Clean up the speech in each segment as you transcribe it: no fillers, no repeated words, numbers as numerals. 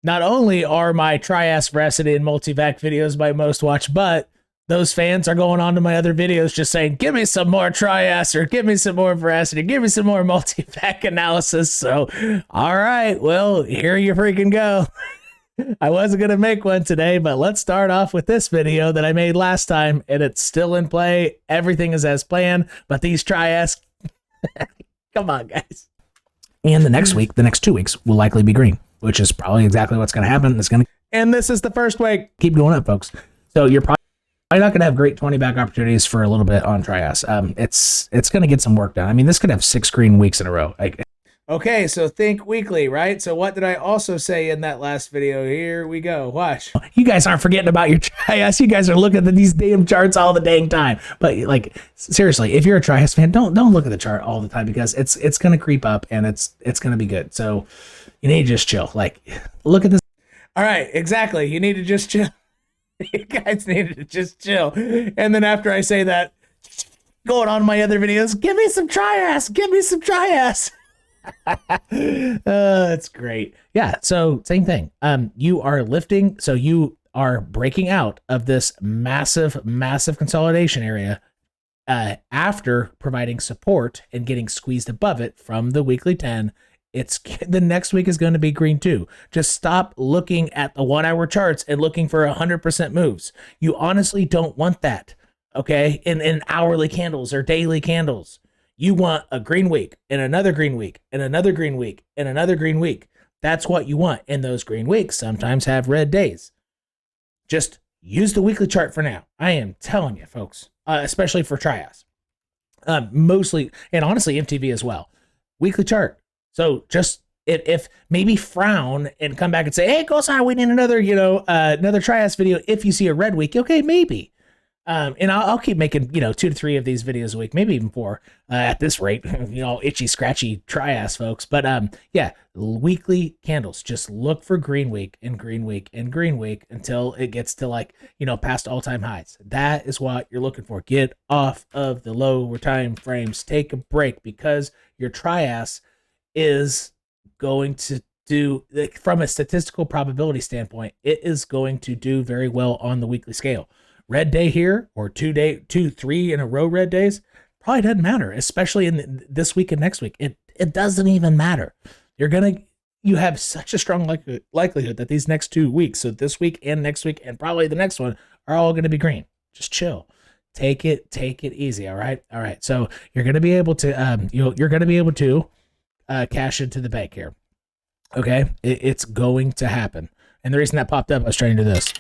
not only are my TRIAS Veracity and Multivac videos my most watched, but those fans are going on to my other videos just saying, give me some more TRIAS, or give me some more Veracity, give me some more Multivac analysis. So, all right, well, here you freaking go. I wasn't going to make one today, but let's start off with this video that I made last time, and it's still in play. Everything is as planned, but these TRIAS, come on, guys. And the next week, the next 2 weeks will likely be green, which is probably exactly what's going to happen. And this is the first week. Keep going up, folks. So you're probably not going to have great 20 back opportunities for a little bit on TRIAS. It's going to get some work done. I mean, this could have 6 green weeks in a row. Okay, so think weekly, right? So what did I also say in that last video? Here we go. Watch. You guys aren't forgetting about your TRIAS. You guys are looking at these damn charts all the dang time. But like, seriously, if you're a TRIAS fan, don't look at the chart all the time, because it's going to creep up and it's going to be good. So you need to just chill. Like, look at this. All right, exactly. You need to just chill. You guys need to just chill. And then after I say that, going on my other videos, give me some TRIAS. Give me some TRIAS. That's great. Yeah, so same thing. You are lifting, so you are breaking out of this massive consolidation area after providing support and getting squeezed above it from the weekly 10. It's the next week is going to be green too. Just stop looking at the 1 hour charts and looking for 100% moves. You honestly don't want that, okay? In hourly candles or daily candles. You want a green week and another green week and another green week and another green week. That's what you want. And those green weeks sometimes have red days. Just use the weekly chart for now. I am telling you, folks, especially for TRIAS. Mostly, and honestly, MTV as well. Weekly chart. So just if maybe frown and come back and say, hey, Cosine, we need another, another TRIAS video. If you see a red week, okay, maybe. And I'll keep making, 2 to 3 of these videos a week, maybe even 4 at this rate, itchy, scratchy TRIAS, folks. But yeah, weekly candles. Just look for green week and green week and green week until it gets to past all-time highs. That is what you're looking for. Get off of the lower time frames. Take a break, because your TRIAS is going to do, from a statistical probability standpoint, it is going to do very well on the weekly scale. Red day here or 3 in a row red days probably doesn't matter, especially in this week and next week. It doesn't even matter. You have such a strong likelihood that these next 2 weeks, so this week and next week and probably the next one, are all going to be green. Just chill. Take it easy. All right. So you're going to be able to you're going to be able to cash into the bank here. Okay, it's going to happen. And the reason that popped up, I was trying to do this.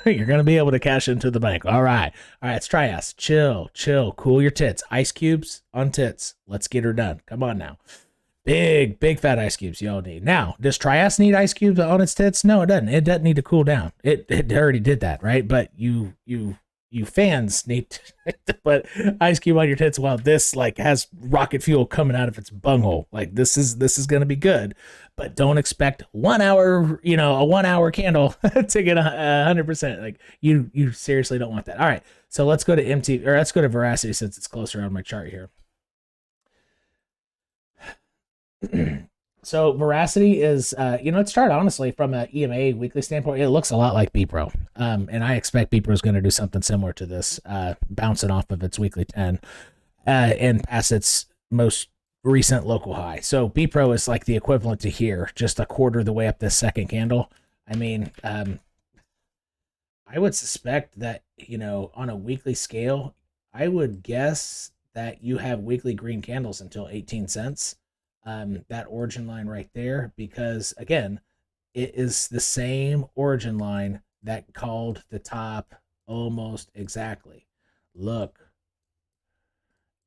You're going to be able to cash into the bank. All right. It's TRIAS. Chill. Cool your tits. Ice cubes on tits. Let's get her done. Come on now. Big fat ice cubes y'all need. Now, does TRIAS need ice cubes on its tits? No, it doesn't. It doesn't need to cool down. It already did that, right? But you fans need to put ice cube on your tits while this has rocket fuel coming out of its bunghole. This is going to be good, but don't expect 1 hour, a 1 hour candle to get 100%. You seriously don't want that. All right. So let's go to MTV, or let's go to Veracity, since it's closer on my chart here. So Veracity is, it started honestly from an EMA weekly standpoint. It looks a lot like BPRO. And I expect BPRO is going to do something similar to this, bouncing off of its weekly 10 and past its most recent local high. So BPRO is like the equivalent to here, just a quarter of the way up this second candle. I mean, I would suspect that, on a weekly scale, I would guess that you have weekly green candles until 18 cents. That origin line right there, because again, it is the same origin line that called the top almost exactly. Look.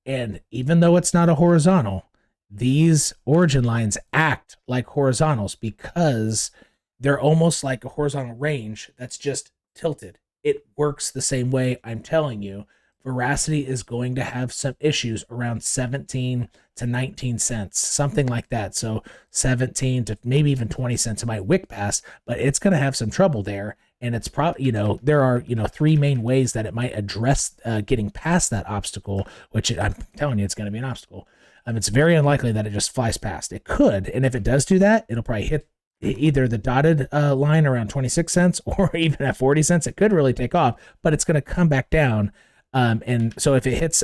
And even though it's not a horizontal, these origin lines act like horizontals because they're almost like a horizontal range that's just tilted. It works the same way. I'm telling you, Veracity is going to have some issues around 17 to 19 cents, something like that. So 17 to maybe even 20 cents it might wick past, but it's going to have some trouble there. And it's probably, there are, 3 main ways that it might address getting past that obstacle, which I'm telling you, it's going to be an obstacle. It's very unlikely that it just flies past. It could. And if it does do that, it'll probably hit either the dotted line around 26 cents or even at 40 cents, it could really take off, but it's going to come back down. And so if it hits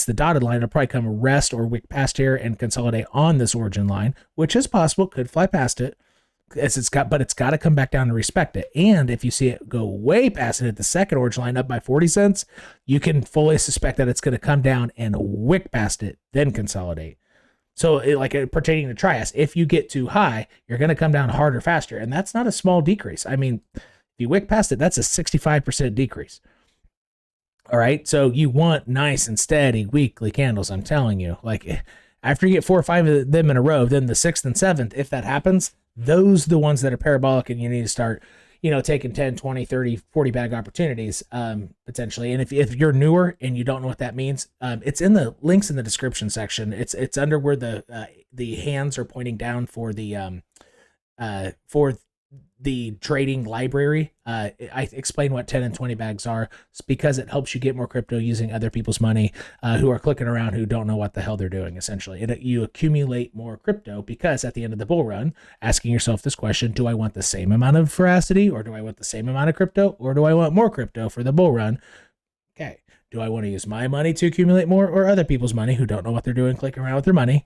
the dotted line, it'll probably come rest or wick past here and consolidate on this origin line, which is possible, could fly past it. But it's got to come back down to respect it. And if you see it go way past it at the second origin line up by 40 cents, you can fully suspect that it's going to come down and wick past it, then consolidate. So pertaining to TRIAS, if you get too high, you're going to come down harder, faster. And that's not a small decrease. I mean, if you wick past it, that's a 65% decrease. All right. So you want nice and steady weekly candles. I'm telling you, like after you get 4 or 5 of them in a row, then the 6th and 7th, if that happens, those are the ones that are parabolic, and you need to start, taking 10, 20, 30, 40 bag opportunities, potentially. And if you're newer and you don't know what that means, it's in the links in the description section. It's under where the hands are pointing down for the trading library. I explain what 10 and 20 bags are because it helps you get more crypto using other people's money who are clicking around, who don't know what the hell they're doing, essentially. You accumulate more crypto because at the end of the bull run, asking yourself this question, do I want the same amount of veracity, or do I want the same amount of crypto, or do I want more crypto for the bull run? Okay. Do I want to use my money to accumulate more, or other people's money who don't know what they're doing, clicking around with their money?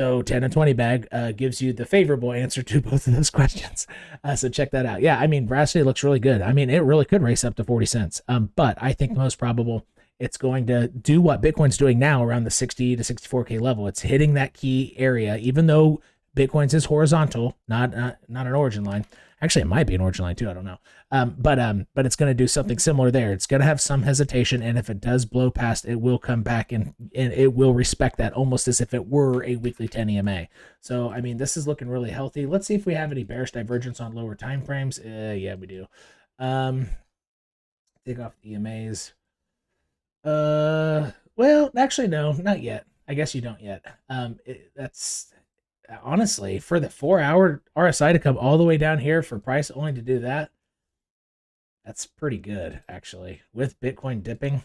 So 10 and 20 bag gives you the favorable answer to both of those questions. So check that out. Yeah, I mean, veracity looks really good. I mean, it really could race up to 40 cents. But I think the most probable, it's going to do what Bitcoin's doing now around the 60 to 64K level. It's hitting that key area, even though Bitcoin's is horizontal, not an origin line. Actually, it might be an origin line too. I don't know. But it's going to do something similar there. It's going to have some hesitation, and if it does blow past, it will come back and it will respect that almost as if it were a weekly 10 EMA. So, I mean, this is looking really healthy. Let's see if we have any bearish divergence on lower time frames. Yeah, we do. Take off the EMAs. Well, actually, no, not yet. I guess you don't yet. That's honestly, for the 4-hour RSI to come all the way down here for price only to do that, that's pretty good, actually, with Bitcoin dipping.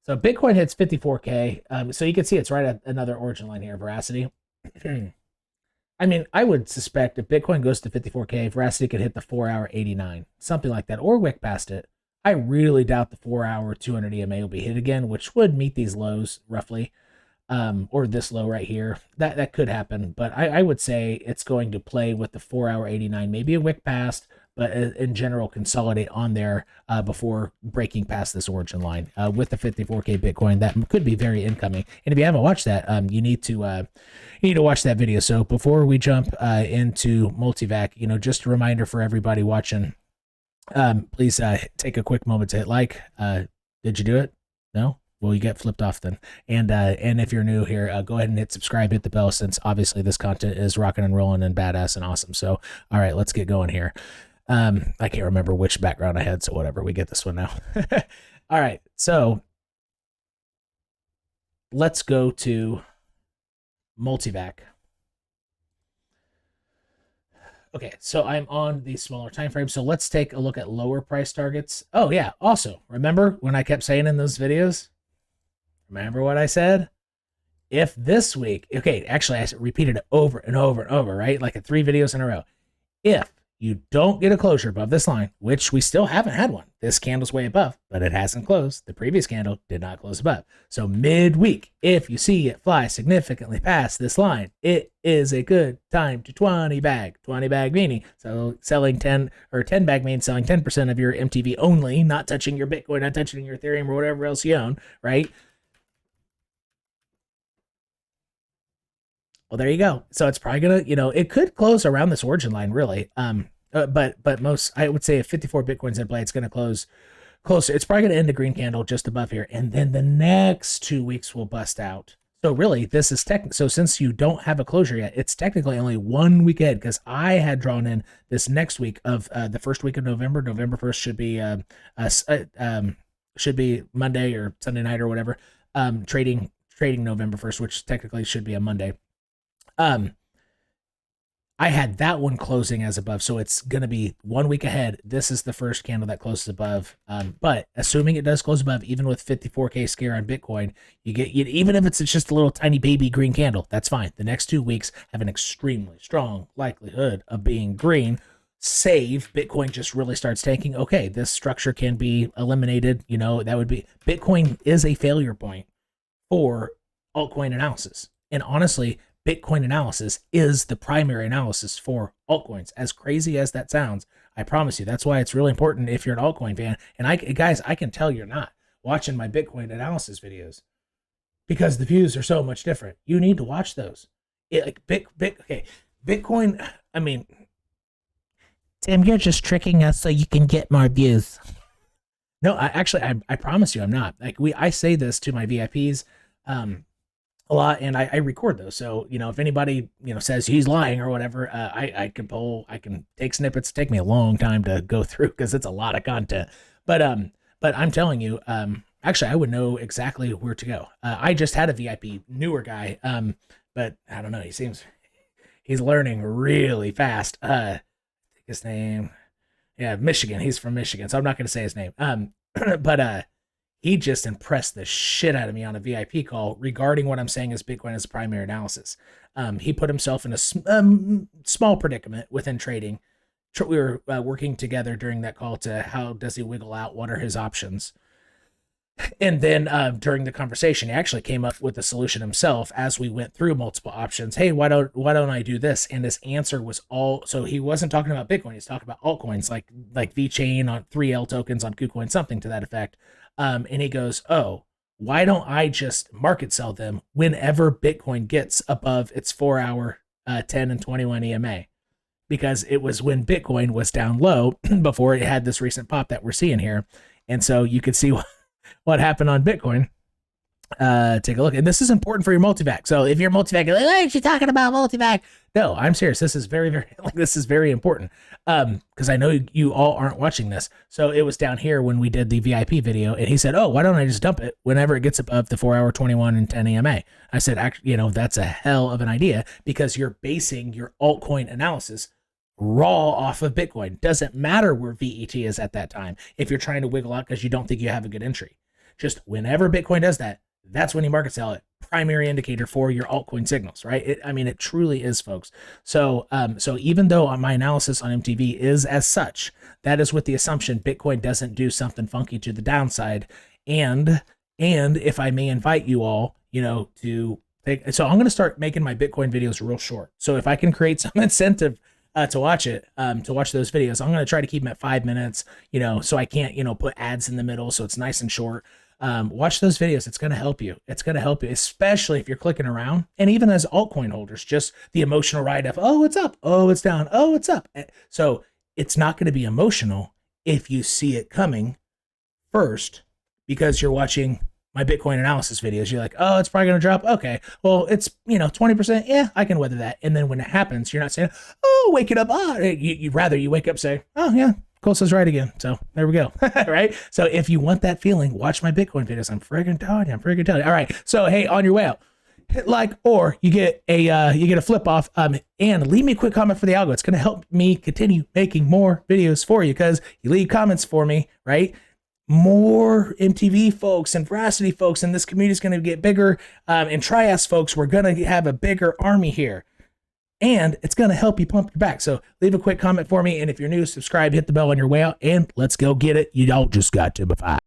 So Bitcoin hits 54K. So you can see it's right at another origin line here, veracity. I mean, I would suspect if Bitcoin goes to 54K, veracity could hit the 4-hour 89, something like that, or wick past it. I really doubt the 4-hour 200 EMA will be hit again, which would meet these lows roughly. Or this low right here. That could happen, but I would say it's going to play with the 4-hour 89, maybe a wick past, but in general consolidate on there before breaking past this origin line with the 54K Bitcoin. That could be very incoming. And if you haven't watched that, you need to watch that video. So before we jump into Multivac, just a reminder for everybody watching, please take a quick moment to hit like. Did you do it? No? Well, you get flipped off then. And if you're new here, go ahead and hit subscribe, hit the bell, since obviously this content is rocking and rolling and badass and awesome. So, all right, let's get going here. I can't remember which background I had, so whatever, we get this one now. All right, so let's go to Multivac. Okay, so I'm on the smaller time frame, so let's take a look at lower price targets. Oh yeah, also, remember when I kept saying in those videos, remember what I said? If this week, okay, actually I repeated it over and over and over, right? Like 3 videos in a row. If you don't get a closure above this line, which we still haven't had one, this candle's way above, but it hasn't closed. The previous candle did not close above. So midweek, if you see it fly significantly past this line, it is a good time to 20 bag. 20 bag meaning, so selling 10 or 10 bag means selling 10% of your MTV only, not touching your Bitcoin, not touching your Ethereum or whatever else you own, right? Well, there you go. So it's probably gonna, it could close around this origin line, really. But most, I would say, if 54 Bitcoin's in play, it's gonna close closer. It's probably gonna end a green candle just above here, and then the next 2 weeks will bust out. So really, this is so since you don't have a closure yet, it's technically only 1 week ahead, because I had drawn in this next week of the first week of November. November 1st should be Monday or Sunday night or whatever. Trading November 1st, which technically should be a Monday. I had that one closing as above, so it's going to be 1 week ahead. This is the first candle that closes above. But assuming it does close above, even with 54K scare on Bitcoin, even if it's just a little tiny baby green candle, that's fine. The next 2 weeks have an extremely strong likelihood of being green. Save Bitcoin just really starts tanking. Okay, this structure can be eliminated. You know, that would be, Bitcoin is a failure point for altcoin analysis. And honestly, Bitcoin analysis is the primary analysis for altcoins. As crazy as that sounds, I promise you, that's why it's really important if you're an altcoin fan. And guys, I can tell you're not watching my Bitcoin analysis videos because the views are so much different. You need to watch those. Bitcoin, I mean, Tim, you're just tricking us so you can get more views. No, I promise you, I'm not. Like I say this to my VIPs, a lot, and I record those. So, you know, if anybody, you know, says he's lying or whatever, I can take snippets. Take me a long time to go through because it's a lot of content. But I'm telling you, actually, I would know exactly where to go. I just had a VIP, newer guy, but I don't know. He's learning really fast. His name, yeah, Michigan. He's from Michigan, so I'm not going to say his name. But he just impressed the shit out of me on a VIP call regarding what I'm saying is Bitcoin as primary analysis. He put himself in a small predicament within trading. We were working together during that call to how does he wiggle out? What are his options? And then during the conversation, he actually came up with a solution himself as we went through multiple options. Hey, why don't I do this? And his answer was so he wasn't talking about Bitcoin. He's talking about altcoins like VeChain on 3L tokens on KuCoin, something to that effect. And he goes, oh, why don't I just market sell them whenever Bitcoin gets above its 4-hour 10 and 21 EMA? Because it was when Bitcoin was down low before it had this recent pop that we're seeing here. And so you could see what happened on Bitcoin. Take a look. And this is important for your multivac. So if you're multivac, you're like, why aren't you talking about multivac? No, I'm serious. This is this is very important. Because I know you all aren't watching this. So it was down here when we did the VIP video, and he said, oh, why don't I just dump it whenever it gets above the 4-hour 21 and 10 EMA? I said, actually, you know, that's a hell of an idea because you're basing your altcoin analysis raw off of Bitcoin. Doesn't matter where VET is at that time if you're trying to wiggle out because you don't think you have a good entry. Just whenever Bitcoin does that, that's when you market sell it. Primary indicator for your altcoin signals, right? It truly is, folks. So even though my analysis on MTV is as such, that is with the assumption Bitcoin doesn't do something funky to the downside. And if I may invite you all, you know, so I'm going to start making my Bitcoin videos real short. So if I can create some incentive to watch those videos, I'm going to try to keep them at 5 minutes, you know, so I can't, you know, put ads in the middle. So it's nice and short. Watch those videos. It's going to help you. It's going to help you, especially if you're clicking around. And even as altcoin holders, just the emotional ride of, oh, it's up. Oh, it's down. Oh, it's up. So it's not going to be emotional if you see it coming first because you're watching my Bitcoin analysis videos. You're like, oh, it's probably going to drop. Okay, well, it's, you know, 20%. Yeah, I can weather that. And then when it happens, you're not saying, oh, wake it up. You wake up, say, oh, yeah, Cole says right again. So there we go. Right. So if you want that feeling, watch my Bitcoin videos. I'm friggin' telling you. All right. So, hey, on your way out, hit like, or you get a flip off, and leave me a quick comment for the algo. It's going to help me continue making more videos for you because you leave comments for me, right? More MTV folks and Veracity folks, and this community is going to get bigger. And TRIAS folks, we're going to have a bigger army here. And it's going to help you pump your back. So leave a quick comment for me. And if you're new, subscribe, hit the bell on your way out, and let's go get it. You all just got to be fine.